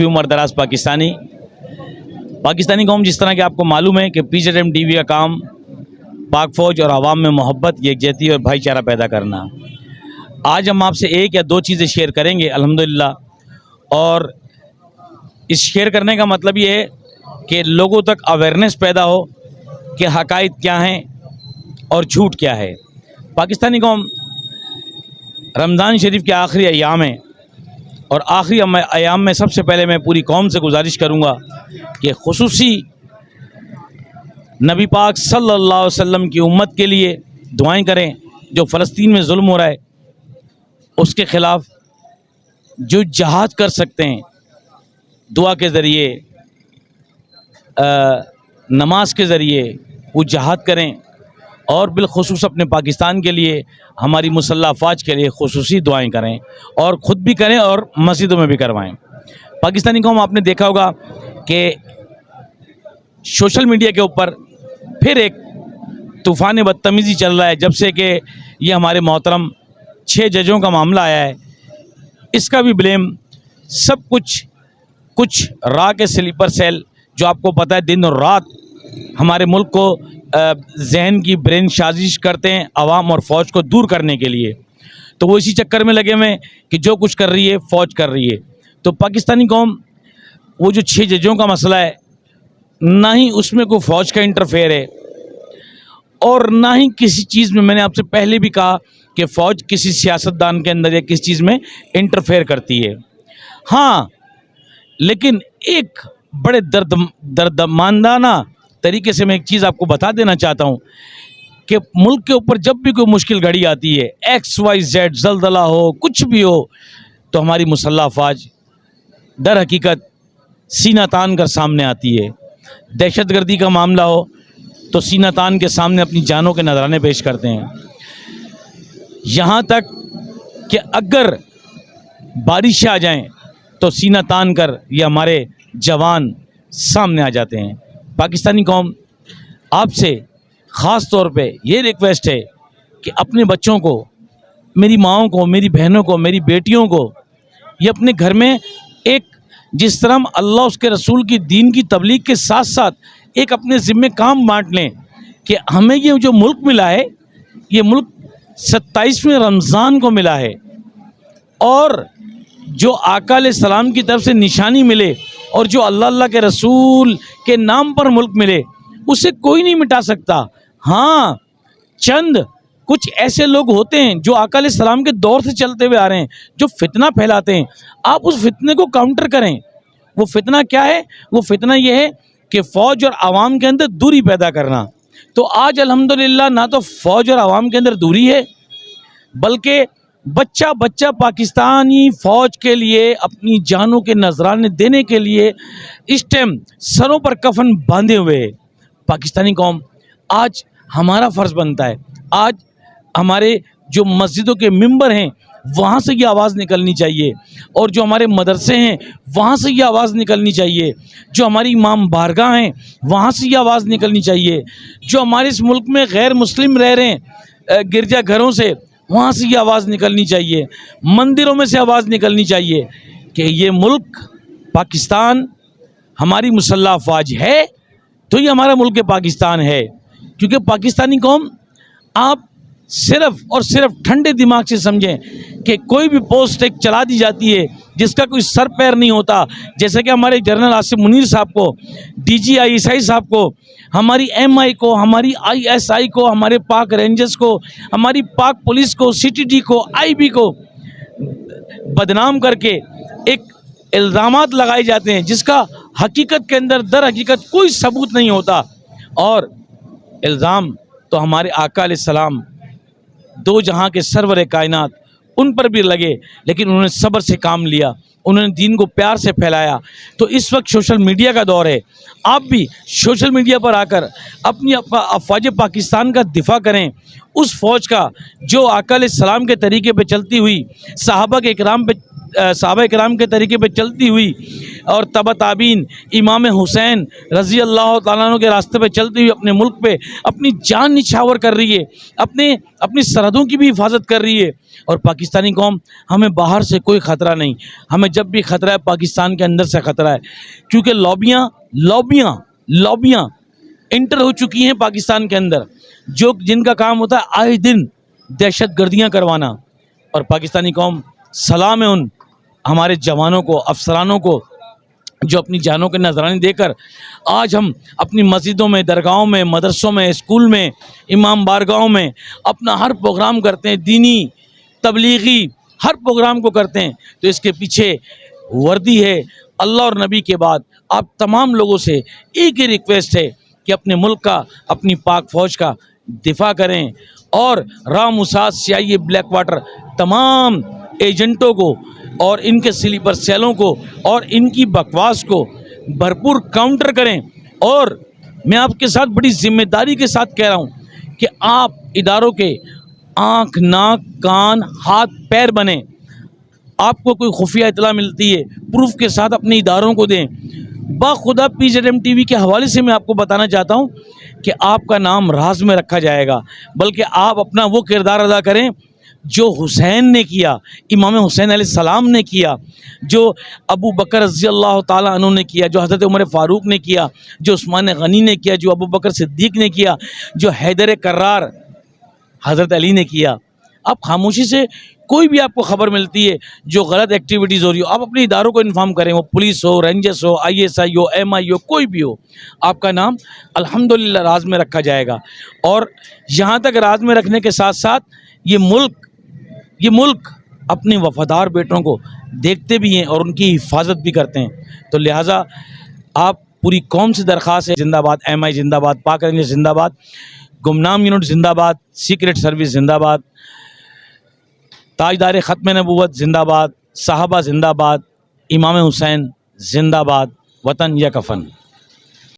عمر دراز پاکستانی قوم جس طرح کہ آپ کو معلوم ہے کہ PZM TV کا کام پاک فوج اور عوام میں محبت، یکجہتی اور بھائی چارہ پیدا کرنا۔ آج ہم آپ سے ایک یا دو چیزیں شیئر کریں گے الحمدللہ، اور اس شیئر کرنے کا مطلب یہ ہے کہ لوگوں تک اویئرنیس پیدا ہو کہ حقائق کیا ہیں اور جھوٹ کیا ہے۔ پاکستانی قوم، رمضان شریف کے آخری ایام ہیں، اور آخری ایام میں سب سے پہلے میں پوری قوم سے گزارش کروں گا کہ خصوصی نبی پاک صلی اللہ علیہ وسلم کی امت کے لیے دعائیں کریں۔ جو فلسطین میں ظلم ہو رہا ہے اس کے خلاف جو جہاد کر سکتے ہیں، دعا کے ذریعے، نماز کے ذریعے وہ جہاد کریں، اور بالخصوص اپنے پاکستان کے لیے، ہماری مسلح افواج کے لیے خصوصی دعائیں کریں، اور خود بھی کریں اور مسجدوں میں بھی کروائیں۔ پاکستانی قوم، آپ نے دیکھا ہوگا کہ سوشل میڈیا کے اوپر پھر ایک طوفان بدتمیزی چل رہا ہے جب سے کہ یہ ہمارے محترم 6 ججوں کا معاملہ آیا ہے۔ اس کا بھی بلیم سب کچھ راہ کے سلیپر سیل، جو آپ کو پتہ ہے دن اور رات ہمارے ملک کو ذہن کی برین سازش کرتے ہیں عوام اور فوج کو دور کرنے کے لیے، تو وہ اسی چکر میں لگے ہوئے ہیں کہ جو کچھ کر رہی ہے فوج کر رہی ہے۔ تو پاکستانی قوم، وہ جو 6 ججوں کا مسئلہ ہے، نہ ہی اس میں کوئی فوج کا انٹرفیئر ہے، اور نہ ہی کسی چیز میں، میں نے آپ سے پہلے بھی کہا کہ فوج کسی سیاستدان کے اندر یا کسی چیز میں انٹرفیئر کرتی ہے۔ ہاں، لیکن ایک بڑے دردمندانہ طریقے سے میں ایک چیز آپ کو بتا دینا چاہتا ہوں کہ ملک کے اوپر جب بھی کوئی مشکل گھڑی آتی ہے، XYZ، زلزلہ ہو، کچھ بھی ہو، تو ہماری مسلح افواج در حقیقت سینہ تان کر سامنے آتی ہے۔ دہشت گردی کا معاملہ ہو تو سینہ تان کے سامنے اپنی جانوں کے نذرانے پیش کرتے ہیں، یہاں تک کہ اگر بارش آ جائیں تو سینہ تان کر یہ ہمارے جوان سامنے آ جاتے ہیں۔ پاکستانی قوم، آپ سے خاص طور پہ یہ ریکویسٹ ہے کہ اپنے بچوں کو، میری ماؤں کو، میری بہنوں کو، میری بیٹیوں کو، یہ اپنے گھر میں ایک، جس طرح ہم اللہ اس کے رسول کی دین کی تبلیغ کے ساتھ ساتھ ایک اپنے ذمہ کام بانٹ لیں کہ ہمیں یہ جو ملک ملا ہے، یہ ملک 27ویں رمضان کو ملا ہے، اور جو آقا علیہ السلام کی طرف سے نشانی ملے اور جو اللہ کے رسول کے نام پر ملک ملے، اسے کوئی نہیں مٹا سکتا۔ ہاں، چند کچھ ایسے لوگ ہوتے ہیں جو آقا علیہ السلام کے دور سے چلتے ہوئے آ رہے ہیں، جو فتنہ پھیلاتے ہیں۔ آپ اس فتنے کو کاؤنٹر کریں۔ وہ فتنہ کیا ہے؟ وہ فتنہ یہ ہے کہ فوج اور عوام کے اندر دوری پیدا کرنا۔ تو آج الحمدللہ نہ تو فوج اور عوام کے اندر دوری ہے، بلکہ بچہ پاکستانی فوج کے لیے اپنی جانوں کے نذرانے دینے کے لیے اس ٹائم سروں پر کفن باندھے ہوئے ہے۔ پاکستانی قوم، آج ہمارا فرض بنتا ہے، آج ہمارے جو مسجدوں کے ممبر ہیں وہاں سے یہ آواز نکلنی چاہیے، اور جو ہمارے مدرسے ہیں وہاں سے یہ آواز نکلنی چاہیے، جو ہماری امام بارگاہ ہیں وہاں سے یہ آواز نکلنی چاہیے، جو ہمارے اس ملک میں غیر مسلم رہ رہے ہیں گرجا گھروں سے، وہاں سے یہ آواز نکلنی چاہیے، مندروں میں سے آواز نکلنی چاہیے کہ یہ ملک پاکستان ہماری مسلح افواج ہے، تو یہ ہمارا ملک پاکستان ہے۔ کیونکہ پاکستانی قوم، آپ صرف اور صرف ٹھنڈے دماغ سے سمجھیں کہ کوئی بھی پوسٹ ایک چلا دی جاتی ہے جس کا کوئی سر پیر نہیں ہوتا، جیسے کہ ہمارے جنرل آصف منیر صاحب کو، DGI صاحب کو، ہماری MI کو، ہماری ISI کو، ہمارے پاک رینجرز کو، ہماری پاک پولیس کو، CTD کو، IB کو بدنام کر کے ایک الزامات لگائے جاتے ہیں جس کا حقیقت کے اندر در حقیقت کوئی ثبوت نہیں ہوتا۔ اور الزام تو ہمارے آقا علیہ السلام، دو جہاں کے سرور کائنات، ان پر بھی لگے، لیکن انہوں نے صبر سے کام لیا، انہوں نے دین کو پیار سے پھیلایا۔ تو اس وقت سوشل میڈیا کا دور ہے، آپ بھی سوشل میڈیا پر آ کر اپنی افواج پاکستان کا دفاع کریں، اس فوج کا جو آقا علیہ السلام کے طریقے پہ چلتی ہوئی، صحابہ کے اکرام پہ صحابہ کرام کے طریقے پہ چلتی ہوئی اور تبع تابعین امام حسین رضی اللہ تعالیٰ عنہ کے راستے پہ چلتی ہوئی اپنے ملک پہ اپنی جان نچھاور کر رہی ہے، اپنی سرحدوں کی بھی حفاظت کر رہی ہے. اور پاکستانی قوم، ہمیں باہر سے کوئی خطرہ نہیں، ہمیں جب بھی خطرہ ہے پاکستان کے اندر سے خطرہ ہے، کیونکہ لابیاں انٹر ہو چکی ہیں پاکستان کے اندر، جن کا کام ہوتا ہے آئے دن دہشت گردیاں کروانا. اور پاکستانی قوم، سلام ہے ان ہمارے جوانوں کو، افسرانوں کو، جو اپنی جانوں کے نذرانے دے کر آج ہم اپنی مسجدوں میں، درگاہوں میں، مدرسوں میں، اسکول میں، امام بارگاہوں میں اپنا ہر پروگرام کرتے ہیں، دینی تبلیغی ہر پروگرام کو کرتے ہیں. تو اس کے پیچھے وردی ہے. اللہ اور نبی کے بعد آپ تمام لوگوں سے ایک ہی ریکویسٹ ہے کہ اپنے ملک کا، اپنی پاک فوج کا دفاع کریں، اور موساد CIA بلیک واٹر تمام ایجنٹوں کو اور ان کے سلیپر سیلوں کو اور ان کی بکواس کو بھرپور کاؤنٹر کریں. اور میں آپ کے ساتھ بڑی ذمہ داری کے ساتھ کہہ رہا ہوں کہ آپ اداروں کے آنکھ، ناک، کان، ہاتھ، پیر بنیں. آپ کو کوئی خفیہ اطلاع ملتی ہے، پروف کے ساتھ اپنے اداروں کو دیں. باخدا PZM TV کے حوالے سے میں آپ کو بتانا چاہتا ہوں کہ آپ کا نام راز میں رکھا جائے گا، بلکہ آپ اپنا وہ کردار ادا کریں جو حسین نے کیا، امام حسین علیہ السلام نے کیا، جو ابو بکر رضی اللہ تعالیٰ عنہ نے کیا، جو حضرت عمر فاروق نے کیا، جو عثمان غنی نے کیا، جو ابو بکر صدیق نے کیا، جو حیدر کرار حضرت علی نے کیا. آپ خاموشی سے کوئی بھی آپ کو خبر ملتی ہے جو غلط ایکٹیویٹیز ہو رہی ہو، آپ اپنے اداروں کو انفارم کریں، وہ پولیس ہو، رینجرس ہو، ISI ہو، MI ہو، کوئی بھی ہو، آپ کا نام الحمدللہ راز میں رکھا جائے گا. اور یہاں تک راز میں رکھنے کے ساتھ ساتھ یہ ملک اپنے وفادار بیٹوں کو دیکھتے بھی ہیں اور ان کی حفاظت بھی کرتے ہیں. تو لہٰذا آپ پوری قوم سے درخواست ہے، زندہ باد MI، زندہ باد پاک رینجرز، زندہ باد گمنام یونٹ، زندہ باد سیکرٹ سروس، زندہ باد تاجدار ختم نبوت، زندہ باد صحابہ، زندہ باد امام حسین، زندہ باد وطن یا کفن.